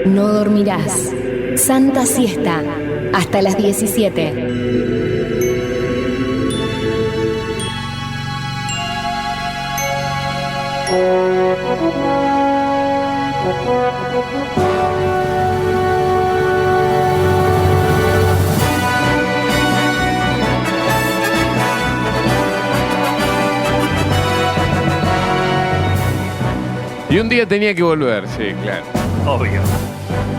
No dormirás. Santa siesta. Hasta las 17. Y un día tenía que volver, sí, claro. Obvio.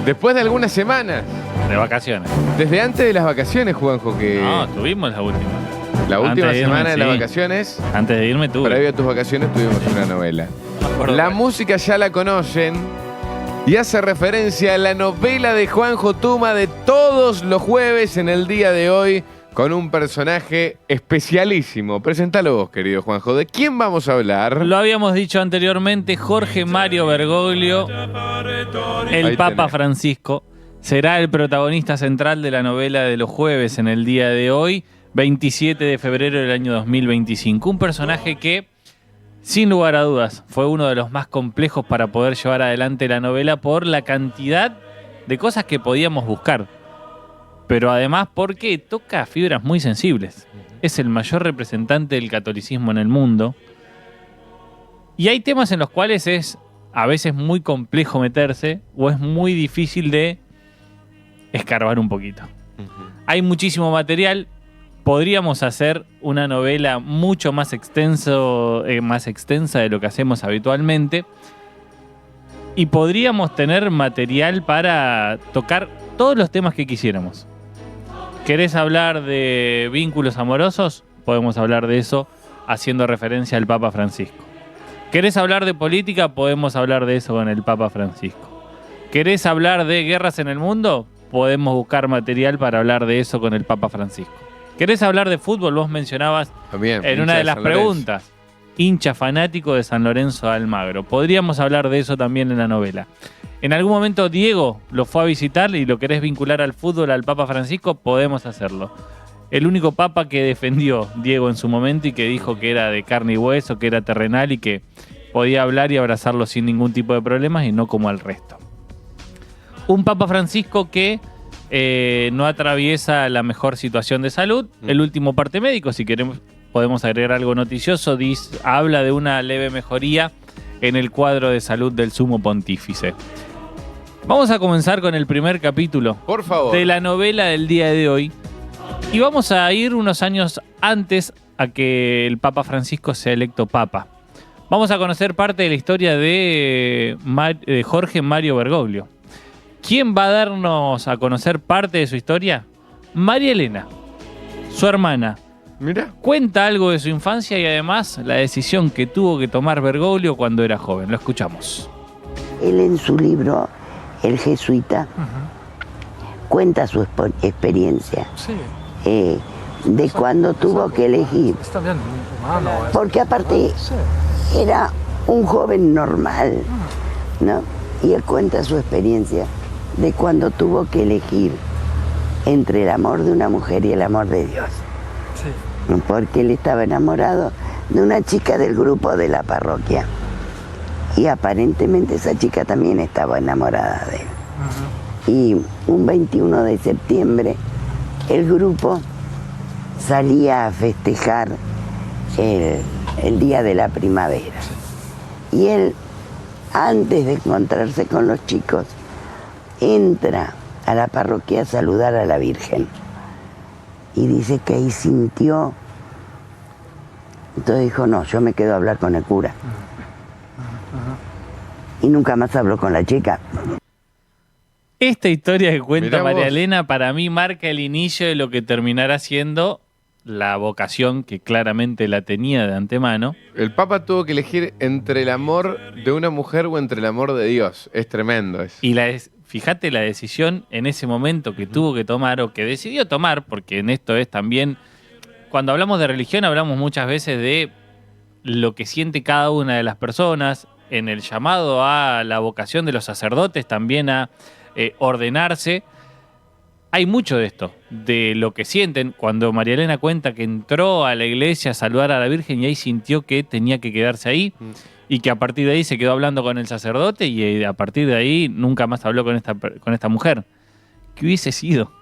Después de algunas semanas. De vacaciones. Desde antes de las vacaciones, Juanjo, que... No, tuvimos la última. La última Antes de irme, semana de las sí. vacaciones, Antes de irme tuve. previo a tus vacaciones, tuvimos una novela. La música ya la conocen y hace referencia a la novela de Juanjo Tuma de todos los jueves en el día de hoy con un personaje especialísimo. Preséntalo vos, querido Juanjo. ¿De quién vamos a hablar? Lo habíamos dicho anteriormente, Jorge Mario Bergoglio, el Ahí Papa tenés. Francisco, será el protagonista central de la novela de los jueves en el día de hoy, 27 de febrero del año 2025. Un personaje que, sin lugar a dudas, fue uno de los más complejos para poder llevar adelante la novela por la cantidad de cosas que podíamos buscar. Pero además porque toca fibras muy sensibles. Es el mayor representante del catolicismo en el mundo. Y hay temas en los cuales es a veces muy complejo meterse o es muy difícil de escarbar un poquito. Hay muchísimo material. Podríamos hacer una novela mucho más extensa de lo que hacemos habitualmente. Y podríamos tener material para tocar todos los temas que quisiéramos. ¿Querés hablar de vínculos amorosos? Podemos hablar de eso haciendo referencia al Papa Francisco. ¿Querés hablar de política? Podemos hablar de eso con el Papa Francisco. ¿Querés hablar de guerras en el mundo? Podemos buscar material para hablar de eso con el Papa Francisco. ¿Querés hablar de fútbol? Vos mencionabas También, en hincha una de las San Lorenzo. preguntas. Hincha fanático de San Lorenzo de Almagro. Podríamos hablar de eso también en la novela. En algún momento Diego lo fue a visitar y lo querés vincular al fútbol, al Papa Francisco, podemos hacerlo. El único papa que defendió Diego en su momento y que dijo que era de carne y hueso, que era terrenal y que podía hablar y abrazarlo sin ningún tipo de problemas y no como al resto. Un Papa Francisco que no atraviesa la mejor situación de salud. El último parte médico, si queremos, podemos agregar algo noticioso, habla de una leve mejoría en el cuadro de salud del sumo pontífice. Vamos a comenzar con el primer capítulo Por favor. de la novela del día de hoy. Y vamos a ir unos años antes a que el Papa Francisco sea electo Papa. Vamos a conocer parte de la historia de Jorge Mario Bergoglio. ¿Quién va a darnos a conocer parte de su historia? María Elena, su hermana. Mira. Cuenta algo de su infancia y además la decisión que tuvo que tomar Bergoglio cuando era joven. Lo escuchamos. Él en su libro, El Jesuita, cuenta su experiencia de cuando tuvo que elegir. Porque aparte era un joven normal, ¿no? Y él cuenta su experiencia de cuando tuvo que elegir entre el amor de una mujer y el amor de Dios. Porque él estaba enamorado de una chica del grupo de la parroquia. Y aparentemente esa chica también estaba enamorada de él. Y un 21 de septiembre el grupo salía a festejar el día de la primavera. Y él, antes de encontrarse con los chicos, entra a la parroquia a saludar a la Virgen. Y dice que ahí sintió. Entonces dijo, no, yo me quedo a hablar con el cura. Y nunca más habló con la chica. Esta historia que cuenta Mirá María vos. Elena para mí marca el inicio de lo que terminará siendo la vocación que claramente la tenía de antemano. El Papa tuvo que elegir entre el amor de una mujer o entre el amor de Dios. Es tremendo eso. Y fíjate la decisión en ese momento que tuvo que tomar o que decidió tomar, porque en esto es también, cuando hablamos de religión hablamos muchas veces de lo que siente cada una de las personas, en el llamado a la vocación de los sacerdotes también a ordenarse. Hay mucho de esto, de lo que sienten. Cuando María Elena cuenta que entró a la iglesia a saludar a la Virgen y ahí sintió que tenía que quedarse ahí, y que a partir de ahí se quedó hablando con el sacerdote y a partir de ahí nunca más habló con esta mujer. ¿Qué hubiese sido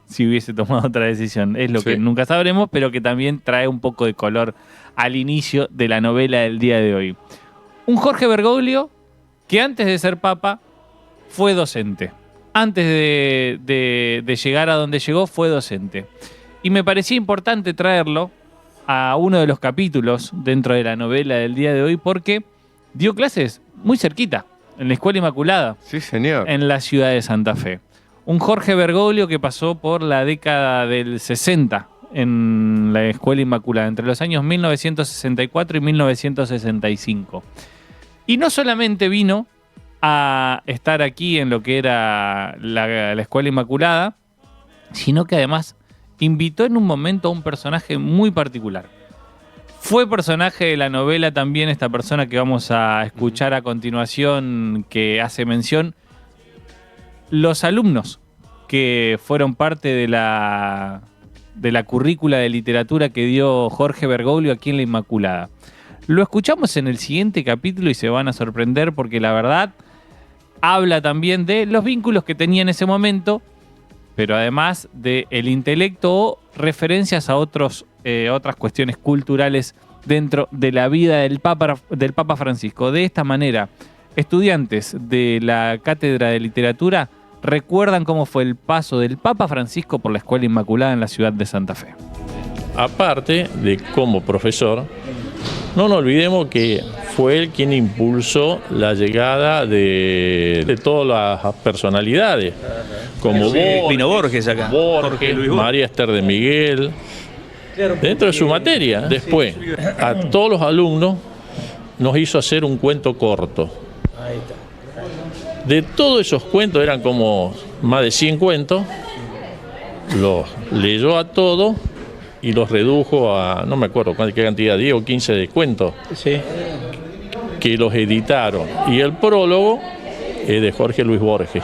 si hubiese tomado otra decisión? Es lo que nunca sabremos, pero que también trae un poco de color al inicio de la novela del día de hoy. Un Jorge Bergoglio que antes de ser papa fue docente. Antes de llegar a donde llegó fue docente. Y me parecía importante traerlo a uno de los capítulos dentro de la novela del día de hoy porque dio clases muy cerquita, en la Escuela Inmaculada. Sí, señor. En la ciudad de Santa Fe. Un Jorge Bergoglio que pasó por la década del 60 en la Escuela Inmaculada, entre los años 1964 y 1965. Y no solamente vino a estar aquí en lo que era la Escuela Inmaculada, sino que además invitó en un momento a un personaje muy particular. Fue personaje de la novela también esta persona que vamos a escuchar a continuación, que hace mención. Los alumnos que fueron parte de la currícula de literatura que dio Jorge Bergoglio aquí en la Inmaculada. Lo escuchamos en el siguiente capítulo y se van a sorprender porque la verdad habla también de los vínculos que tenía en ese momento, pero además del intelecto o referencias a otras cuestiones culturales dentro de la vida del Papa Francisco. De esta manera, estudiantes de la Cátedra de Literatura recuerdan cómo fue el paso del Papa Francisco por la Escuela Inmaculada en la ciudad de Santa Fe. Aparte de como profesor, no nos olvidemos que fue él quien impulsó la llegada de todas las personalidades, como Pino Borges acá. Borges, María Esther de Miguel, dentro de su materia. Después, a todos los alumnos nos hizo hacer un cuento corto. De todos esos cuentos, eran como más de 100 cuentos, los leyó a todos y los redujo a, no me acuerdo qué cantidad, 10 o 15 de cuentos, que los editaron. Y el prólogo es de Jorge Luis Borges.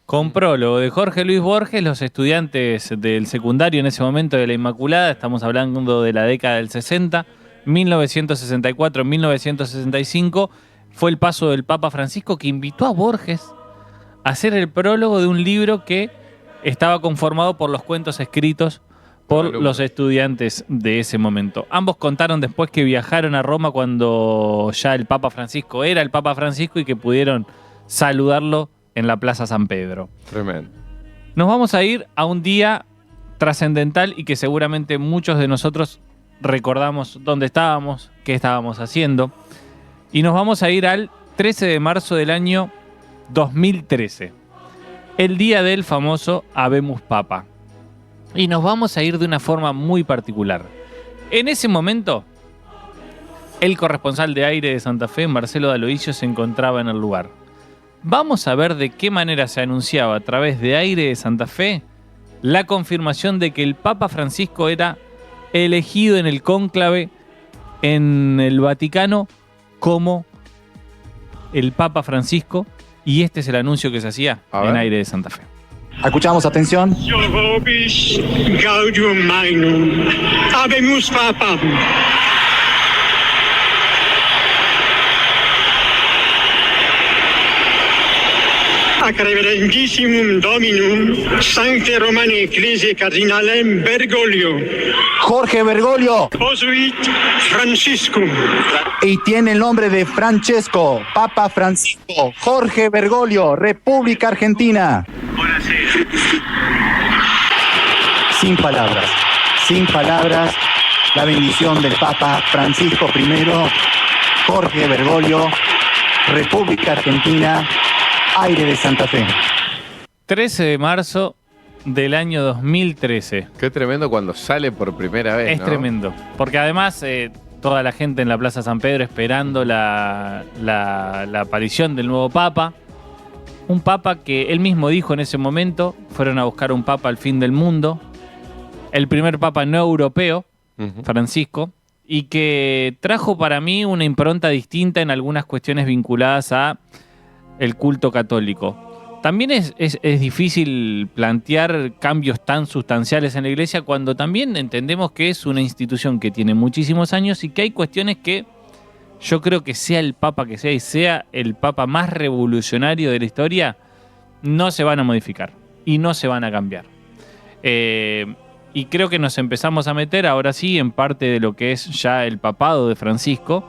Con prólogo de Jorge Luis Borges, los estudiantes del secundario en ese momento de la Inmaculada, estamos hablando de la década del 60, 1964-1965, fue el paso del Papa Francisco que invitó a Borges a hacer el prólogo de un libro que estaba conformado por los cuentos escritos por los estudiantes de ese momento. Ambos contaron después que viajaron a Roma cuando ya el Papa Francisco era el Papa Francisco y que pudieron saludarlo en la Plaza San Pedro. Tremendo. Nos vamos a ir a un día trascendental y que seguramente muchos de nosotros recordamos dónde estábamos, qué estábamos haciendo. Y nos vamos a ir al 13 de marzo del año 2013, el día del famoso Habemus Papa. Y nos vamos a ir de una forma muy particular. En ese momento, el corresponsal de Aire de Santa Fe, Marcelo D'Aloisio, se encontraba en el lugar. Vamos a ver de qué manera se anunciaba a través de Aire de Santa Fe la confirmación de que el Papa Francisco era elegido en el cónclave en el Vaticano como el Papa Francisco, y este es el anuncio que se hacía en Aire de Santa Fe. Escuchamos, atención. Yo vobis gaudium magnum, habemus papam. Ac reverendissimum Dominum, Sancte Romane Ecclesiae Cardinalem Bergoglio. Jorge Bergoglio. Posuit Franciscum. Y tiene el nombre de Francesco, Papa Francisco. Jorge Bergoglio, República Argentina. Sin palabras, la bendición del Papa Francisco I, Jorge Bergoglio, República Argentina, Aire de Santa Fe. 13 de marzo del año 2013. Qué tremendo cuando sale por primera vez, Es ¿no? tremendo. Porque además toda la gente en la Plaza San Pedro esperando la aparición del nuevo Papa. Un Papa que él mismo dijo en ese momento, fueron a buscar un Papa al fin del mundo. El primer Papa no europeo, Francisco, y que trajo para mí una impronta distinta en algunas cuestiones vinculadas a el culto católico. También es difícil plantear cambios tan sustanciales en la Iglesia cuando también entendemos que es una institución que tiene muchísimos años y que hay cuestiones que yo creo que sea el papa que sea y sea el papa más revolucionario de la historia, no se van a modificar y no se van a cambiar. Y creo que nos empezamos a meter ahora sí en parte de lo que es ya el papado de Francisco.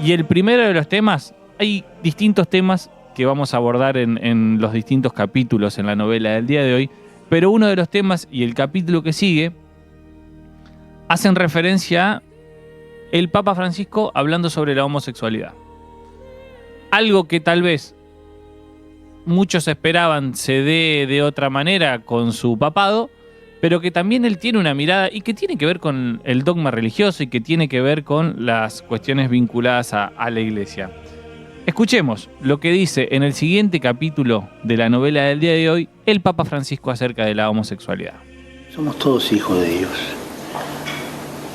Y el primero de los temas, hay distintos temas que vamos a abordar en los distintos capítulos en la novela del día de hoy, pero uno de los temas y el capítulo que sigue hacen referencia a el Papa Francisco hablando sobre la homosexualidad. Algo que tal vez muchos esperaban se dé de otra manera con su papado, pero que también él tiene una mirada y que tiene que ver con el dogma religioso y que tiene que ver con las cuestiones vinculadas a la Iglesia. Escuchemos lo que dice en el siguiente capítulo de la novela del día de hoy el Papa Francisco acerca de la homosexualidad. Somos todos hijos de Dios.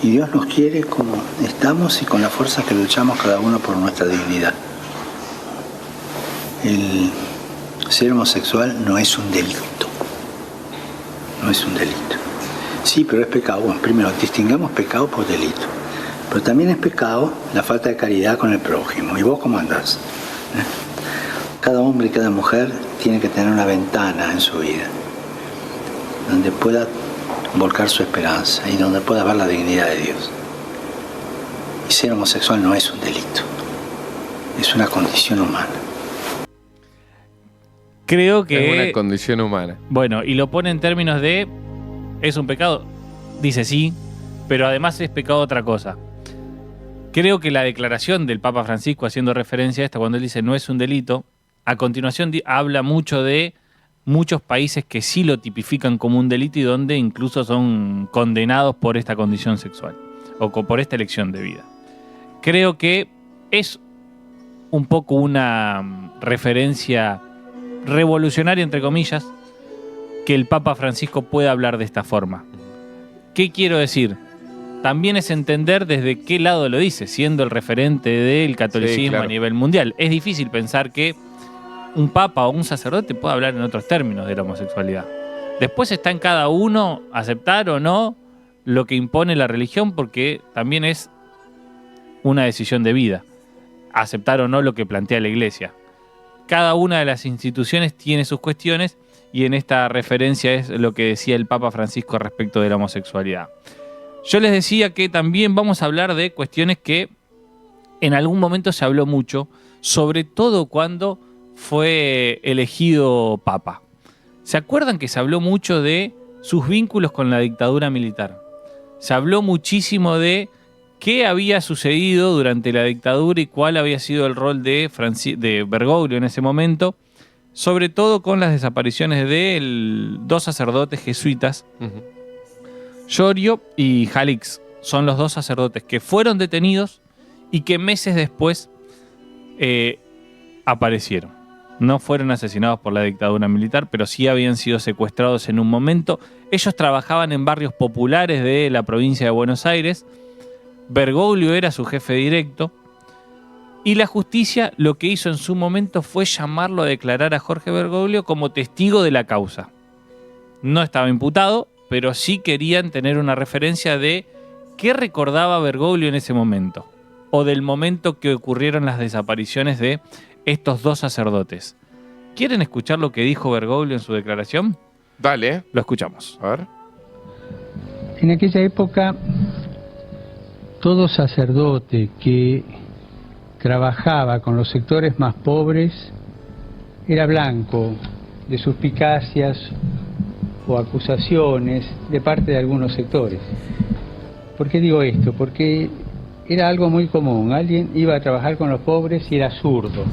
Y Dios nos quiere como estamos y con la fuerza que luchamos cada uno por nuestra dignidad. El ser homosexual no es un delito. No es un delito. Sí, pero es pecado. Bueno, primero, distingamos pecado por delito. Pero también es pecado la falta de caridad con el prójimo. ¿Y vos cómo andás? Cada hombre y cada mujer tiene que tener una ventana en su vida donde pueda volcar su esperanza y donde pueda ver la dignidad de Dios. Y ser homosexual no es un delito. Es una condición humana. Creo que... Es una condición humana. Bueno, y lo pone en términos de... ¿Es un pecado? Dice sí, pero además es pecado otra cosa. Creo que la declaración del Papa Francisco haciendo referencia a esta, cuando él dice no es un delito, a continuación habla mucho de muchos países que sí lo tipifican como un delito y donde incluso son condenados por esta condición sexual o por esta elección de vida. Creo que es un poco una referencia revolucionaria, entre comillas, que el Papa Francisco pueda hablar de esta forma. ¿Qué quiero decir? También es entender desde qué lado lo dice, siendo el referente del catolicismo, sí, claro, a nivel mundial. Es difícil pensar que un papa o un sacerdote pueda hablar en otros términos de la homosexualidad. Después está en cada uno aceptar o no lo que impone la religión, porque también es una decisión de vida, aceptar o no lo que plantea la Iglesia. Cada una de las instituciones tiene sus cuestiones y en esta referencia es lo que decía el Papa Francisco respecto de la homosexualidad. Yo les decía que también vamos a hablar de cuestiones que en algún momento se habló mucho, sobre todo cuando fue elegido Papa. ¿Se acuerdan que se habló mucho de sus vínculos con la dictadura militar? Se habló muchísimo de qué había sucedido durante la dictadura y cuál había sido el rol de Bergoglio en ese momento, sobre todo con las desapariciones de dos sacerdotes jesuitas, Llorio y Jalix. Son los dos sacerdotes que fueron detenidos y que meses después aparecieron. No fueron asesinados por la dictadura militar, pero sí habían sido secuestrados en un momento. Ellos trabajaban en barrios populares de la provincia de Buenos Aires. Bergoglio era su jefe directo. Y la justicia lo que hizo en su momento fue llamarlo a declarar a Jorge Bergoglio como testigo de la causa. No estaba imputado, pero sí querían tener una referencia de qué recordaba Bergoglio en ese momento, o del momento que ocurrieron las desapariciones de estos dos sacerdotes. ¿Quieren escuchar lo que dijo Bergoglio en su declaración? Dale. Lo escuchamos. A ver. En aquella época, todo sacerdote que trabajaba con los sectores más pobres era blanco de suspicacias o acusaciones de parte de algunos sectores. ¿Por qué digo esto? Porque era algo muy común. Alguien iba a trabajar con los pobres y era zurdo.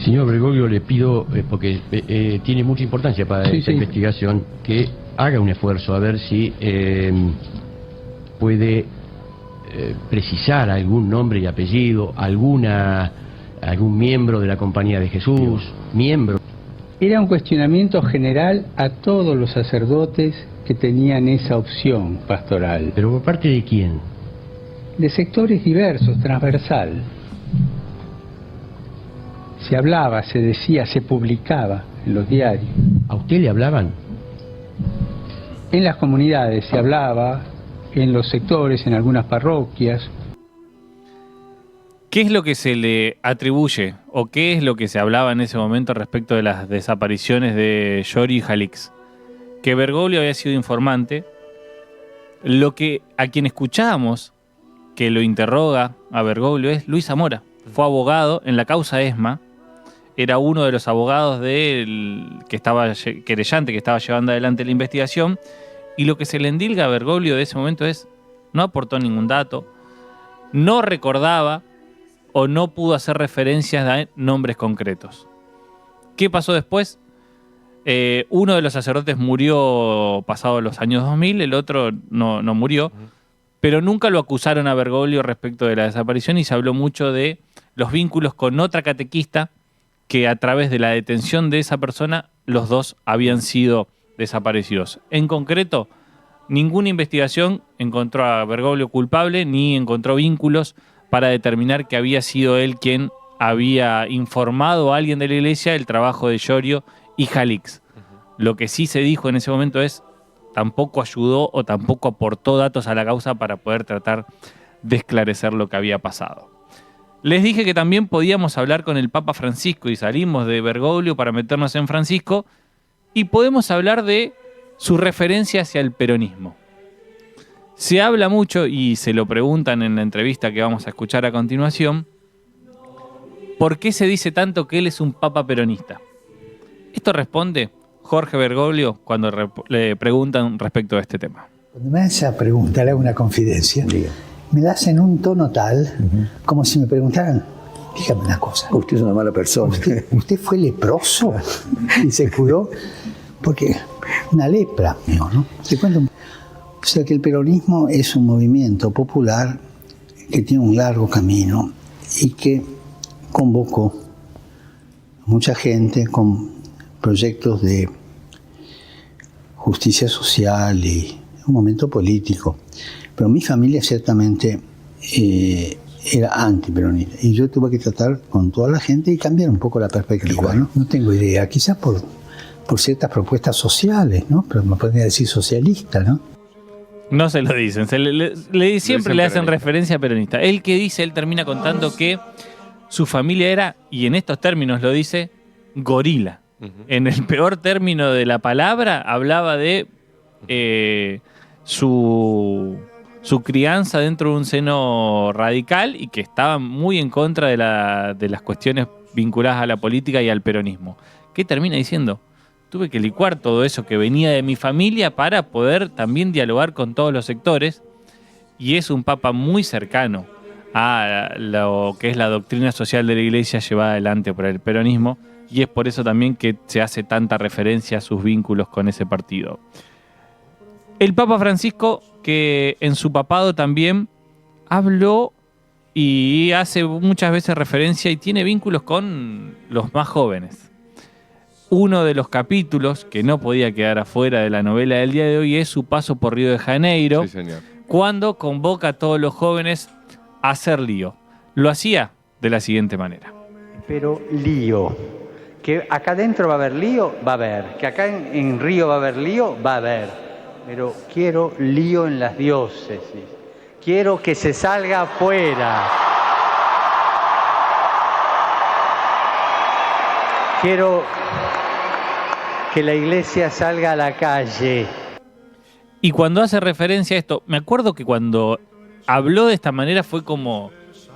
Señor Bergoglio, le pido, porque tiene mucha importancia para esta investigación, que haga un esfuerzo a ver si puede precisar algún nombre y apellido, algún miembro de la Compañía de Jesús, miembro. Era un cuestionamiento general a todos los sacerdotes que tenían esa opción pastoral. ¿Pero por parte de quién? De sectores diversos, transversal. Se hablaba, se decía, se publicaba en los diarios. ¿A usted le hablaban? En las comunidades se hablaba, en los sectores, en algunas parroquias. ¿Qué es lo que se le atribuye o qué es lo que se hablaba en ese momento respecto de las desapariciones de Giorgio y Jalix? Que Bergoglio había sido informante. Lo que a quien escuchábamos que lo interroga a Bergoglio es Luis Zamora. Fue abogado en la causa ESMA. Era uno de los abogados querellante que estaba llevando adelante la investigación. Y lo que se le endilga a Bergoglio de ese momento es: no aportó ningún dato, no recordaba o no pudo hacer referencias a nombres concretos. ¿Qué pasó después? Uno de los sacerdotes murió pasados los años 2000, el otro no murió, pero nunca lo acusaron a Bergoglio respecto de la desaparición y se habló mucho de los vínculos con otra catequista que a través de la detención de esa persona los dos habían sido desaparecidos. En concreto, ninguna investigación encontró a Bergoglio culpable ni encontró vínculos para determinar que había sido él quien había informado a alguien de la iglesia del trabajo de Giorgio y Jalix. Lo que sí se dijo en ese momento es: tampoco ayudó o tampoco aportó datos a la causa para poder tratar de esclarecer lo que había pasado. Les dije que también podíamos hablar con el Papa Francisco y salimos de Bergoglio para meternos en Francisco y podemos hablar de su referencia hacia el peronismo. Se habla mucho, y se lo preguntan en la entrevista que vamos a escuchar a continuación, ¿por qué se dice tanto que él es un papa peronista? Esto responde Jorge Bergoglio cuando le preguntan respecto a este tema. Cuando me hacen esa pregunta, le hago una confidencia, me la hacen en un tono tal, como si me preguntaran: dígame una cosa. Usted es una mala persona. ¿Usted fue leproso y se curó? Porque una lepra, ¿no? Te cuento. O sea que el peronismo es un movimiento popular que tiene un largo camino y que convocó a mucha gente con proyectos de justicia social y un momento político. Pero mi familia ciertamente era antiperonista y yo tuve que tratar con toda la gente y cambiar un poco la perspectiva, ¿no? No tengo idea, quizás por ciertas propuestas sociales, ¿no? Pero me podría decir socialista, ¿no? No se lo dicen, siempre le hacen referencia a peronista. Él termina contando que su familia era, y en estos términos lo dice, gorila. En el peor término de la palabra, hablaba de su crianza dentro de un seno radical y que estaba muy en contra de las cuestiones vinculadas a la política y al peronismo. ¿Qué termina diciendo? Tuve que licuar todo eso que venía de mi familia para poder también dialogar con todos los sectores, y es un papa muy cercano a lo que es la doctrina social de la iglesia llevada adelante por el peronismo, y es por eso también que se hace tanta referencia a sus vínculos con ese partido. El Papa Francisco, que en su papado también habló y hace muchas veces referencia y tiene vínculos con los más jóvenes. Uno de los capítulos que no podía quedar afuera de la novela del día de hoy es su paso por Río de Janeiro, cuando convoca a todos los jóvenes a hacer lío. Lo hacía de la siguiente manera. Pero lío, que acá adentro va a haber lío, va a haber. Que acá en Río va a haber lío, va a haber. Pero quiero lío en las diócesis. Quiero que se salga afuera. Quiero que la iglesia salga a la calle. Y cuando hace referencia a esto, me acuerdo que cuando habló de esta manera fue como: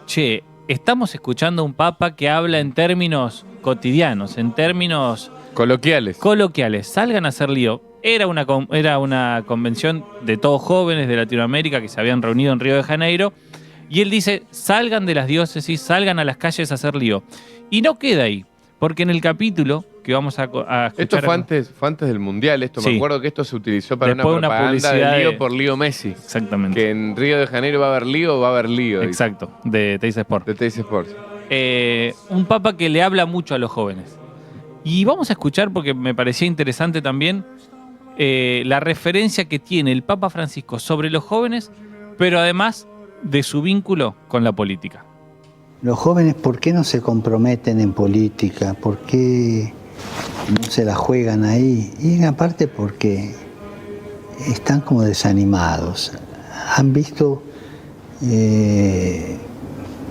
che, estamos escuchando a un papa que habla en términos cotidianos, en términos coloquiales. Salgan a hacer lío. Era una convención de todos jóvenes de Latinoamérica que se habían reunido en Río de Janeiro, y él dice: salgan de las diócesis, salgan a las calles a hacer lío. Y no queda ahí, porque en el capítulo que vamos a escuchar... Esto fue antes del Mundial, esto sí. Me acuerdo que esto se utilizó para después una propaganda de lío por Lío Messi. Exactamente. Que en Río de Janeiro va a haber lío. Exacto, de Teis Sport. De Teis Sport. Un papa que le habla mucho a los jóvenes. Y vamos a escuchar, porque me parecía interesante también, la referencia que tiene el Papa Francisco sobre los jóvenes, pero además de su vínculo con la política. Los jóvenes, ¿por qué no se comprometen en política? ¿Por qué no se la juegan ahí? Y aparte porque están como desanimados. Han visto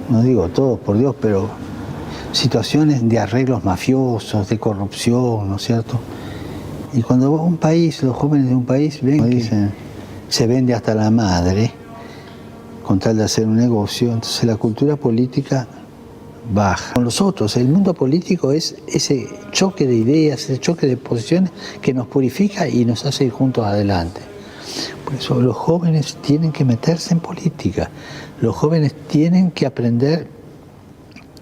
no digo todos, por Dios, pero situaciones de arreglos mafiosos, de corrupción, ¿no es cierto? Y cuando un país, los jóvenes de un país ven que dicen, se vende hasta la madre con tal de hacer un negocio, entonces la cultura política baja. Con los otros, el mundo político es ese choque de ideas, ese choque de posiciones que nos purifica y nos hace ir juntos adelante. Por eso los jóvenes tienen que meterse en política, los jóvenes tienen que aprender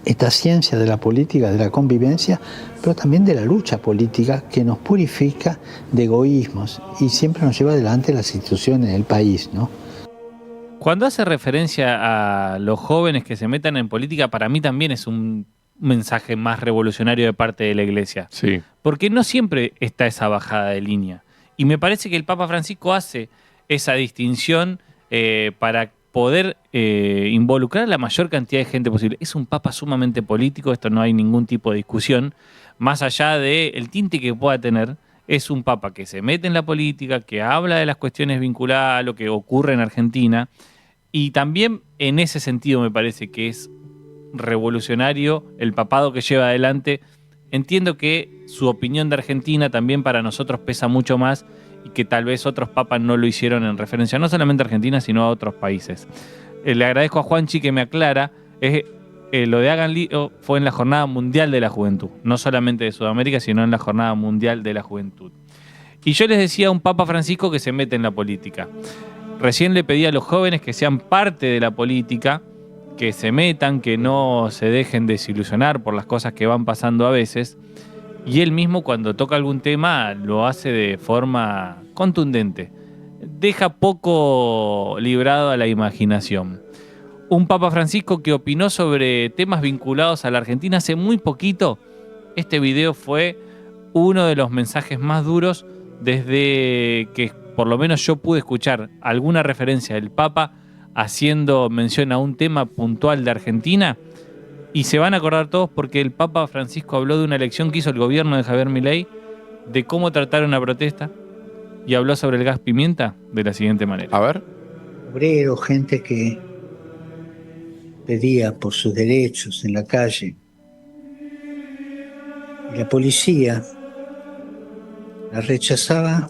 esta ciencia de la política, de la convivencia, pero también de la lucha política que nos purifica de egoísmos y siempre nos lleva adelante las instituciones del país, ¿no? Cuando hace referencia a los jóvenes que se metan en política, para mí también es un mensaje más revolucionario de parte de la Iglesia. Sí. Porque no siempre está esa bajada de línea. Y me parece que el Papa Francisco hace esa distinción para poder involucrar a la mayor cantidad de gente posible. Es un Papa sumamente político, esto no hay ningún tipo de discusión. Más allá del tinte que pueda tener, es un Papa que se mete en la política, que habla de las cuestiones vinculadas a lo que ocurre en Argentina. Y también en ese sentido me parece que es revolucionario el papado que lleva adelante. Entiendo que su opinión de Argentina también para nosotros pesa mucho más y que tal vez otros papas no lo hicieron en referencia no solamente a Argentina, sino a otros países. Le agradezco a Juanchi que me aclara, lo de Hagan Lío fue en la Jornada Mundial de la Juventud, no solamente de Sudamérica, sino en la Jornada Mundial de la Juventud. Y yo les decía a un Papa Francisco que se mete en la política. Recién le pedí a los jóvenes que sean parte de la política, que se metan, que no se dejen desilusionar por las cosas que van pasando a veces. Y él mismo cuando toca algún tema lo hace de forma contundente. Deja poco librado a la imaginación. Un Papa Francisco que opinó sobre temas vinculados a la Argentina hace muy poquito. Este video fue uno de los mensajes más duros desde que por lo menos yo pude escuchar alguna referencia del Papa haciendo mención a un tema puntual de Argentina. Y se van a acordar todos porque el Papa Francisco habló de una elección que hizo el gobierno de Javier Milei, de cómo tratar una protesta, y habló sobre el gas pimienta de la siguiente manera. A ver. Obreros, gente que pedía por sus derechos en la calle. Y la policía la rechazaba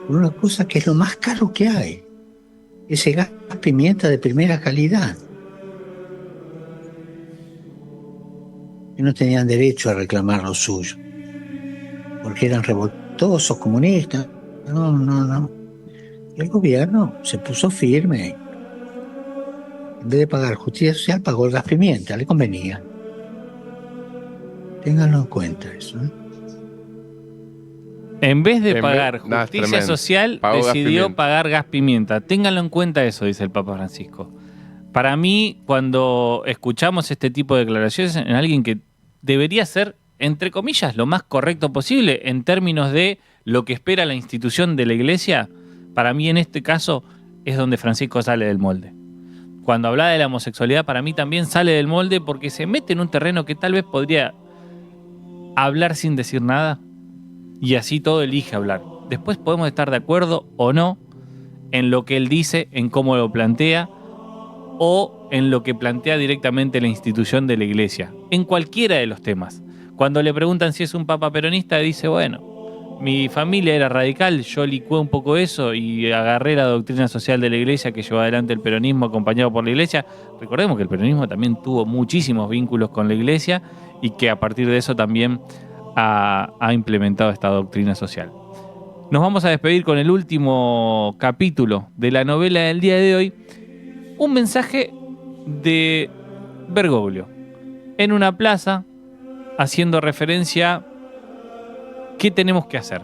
por una cosa que es lo más caro que hay. Ese gas pimienta de primera calidad. Y no tenían derecho a reclamar lo suyo, porque eran revoltosos, comunistas. No. Y el gobierno se puso firme. En vez de pagar justicia social, pagó el gas pimienta, le convenía. Ténganlo en cuenta eso, ¿eh? En vez de pagar justicia social, decidió pagar gas pimienta. Ténganlo en cuenta eso, dice el Papa Francisco. Para mí, cuando escuchamos este tipo de declaraciones en alguien que debería ser, entre comillas, lo más correcto posible en términos de lo que espera la institución de la Iglesia, para mí en este caso es donde Francisco sale del molde. Cuando habla de la homosexualidad, para mí también sale del molde porque se mete en un terreno que tal vez podría hablar sin decir nada y así todo elige hablar. Después podemos estar de acuerdo o no en lo que él dice, en cómo lo plantea o en lo que plantea directamente la institución de la Iglesia, en cualquiera de los temas. Cuando le preguntan si es un papa peronista, dice, bueno, mi familia era radical, yo licué un poco eso y agarré la doctrina social de la Iglesia que llevó adelante el peronismo acompañado por la Iglesia. Recordemos que el peronismo también tuvo muchísimos vínculos con la Iglesia y que a partir de eso también ha implementado esta doctrina social. Nos vamos a despedir con el último capítulo de la novela del día de hoy. Un mensaje de Bergoglio en una plaza haciendo referencia a qué tenemos que hacer.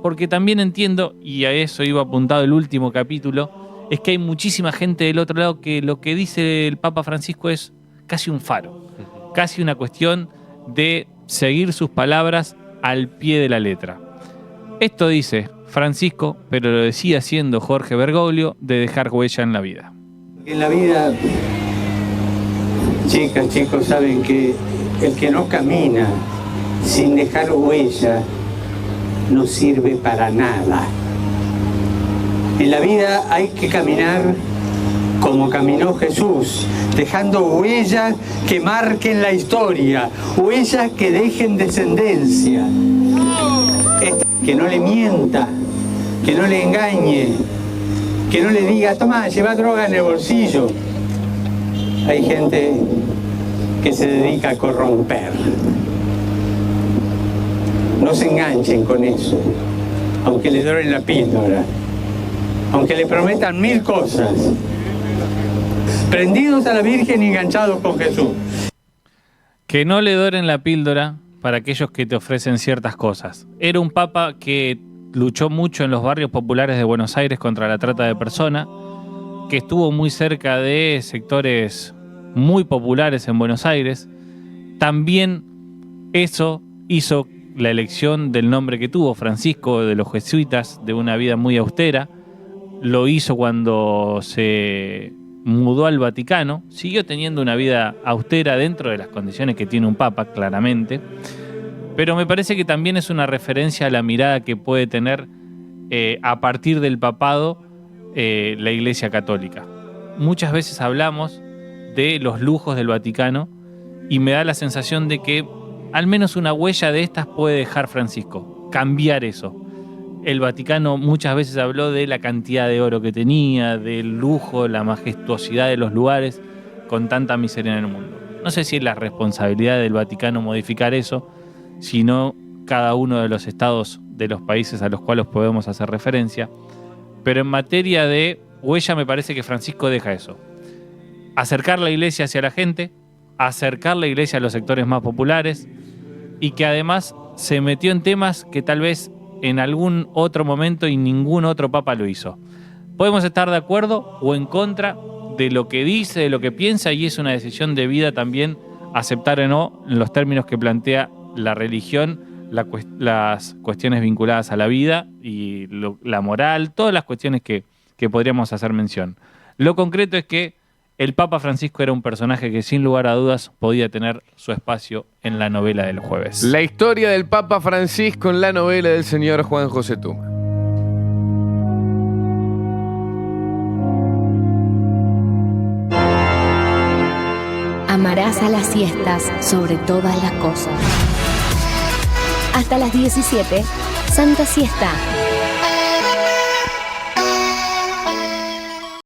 Porque también entiendo, y a eso iba apuntado el último capítulo, es que hay muchísima gente del otro lado que lo que dice el Papa Francisco es casi un faro, casi una cuestión de seguir sus palabras al pie de la letra. Esto dice Francisco, pero lo decía siendo Jorge Bergoglio, de dejar huella en la vida. En la vida, chicas, chicos, saben que el que no camina sin dejar huella no sirve para nada. En la vida hay que caminar con como caminó Jesús, dejando huellas que marquen la historia, huellas que dejen descendencia. Que no le mienta, que no le engañe, que no le diga, toma, lleva droga en el bolsillo. Hay gente que se dedica a corromper. No se enganchen con eso, aunque le doren la píldora, aunque le prometan 1000 cosas. Prendidos a la Virgen y enganchados con Jesús. Que no le doren la píldora para aquellos que te ofrecen ciertas cosas. Era un papa que luchó mucho en los barrios populares de Buenos Aires contra la trata de personas, que estuvo muy cerca de sectores muy populares en Buenos Aires. También eso hizo la elección del nombre que tuvo, Francisco de los Jesuitas, de una vida muy austera. Lo hizo cuando se mudó al Vaticano, siguió teniendo una vida austera dentro de las condiciones que tiene un papa, claramente, pero me parece que también es una referencia a la mirada que puede tener a partir del papado la Iglesia Católica. Muchas veces hablamos de los lujos del Vaticano y me da la sensación de que al menos una huella de estas puede dejar Francisco, cambiar eso. El Vaticano muchas veces habló de la cantidad de oro que tenía, del lujo, la majestuosidad de los lugares, con tanta miseria en el mundo. No sé si es la responsabilidad del Vaticano modificar eso, sino cada uno de los estados de los países a los cuales podemos hacer referencia. Pero en materia de huella me parece que Francisco deja eso. Acercar la iglesia hacia la gente, acercar la iglesia a los sectores más populares y que además se metió en temas que tal vez en algún otro momento y ningún otro papa lo hizo. Podemos estar de acuerdo o en contra de lo que dice, de lo que piensa, y es una decisión de vida también aceptar o no en los términos que plantea la religión, las cuestiones vinculadas a la vida y la moral, todas las cuestiones que podríamos hacer mención. Lo concreto es que el Papa Francisco era un personaje que sin lugar a dudas podía tener su espacio en la novela del jueves. La historia del Papa Francisco en la novela del señor Juan José Tuma. Amarás a las siestas sobre todas las cosas. Hasta las 17, Santa Siesta.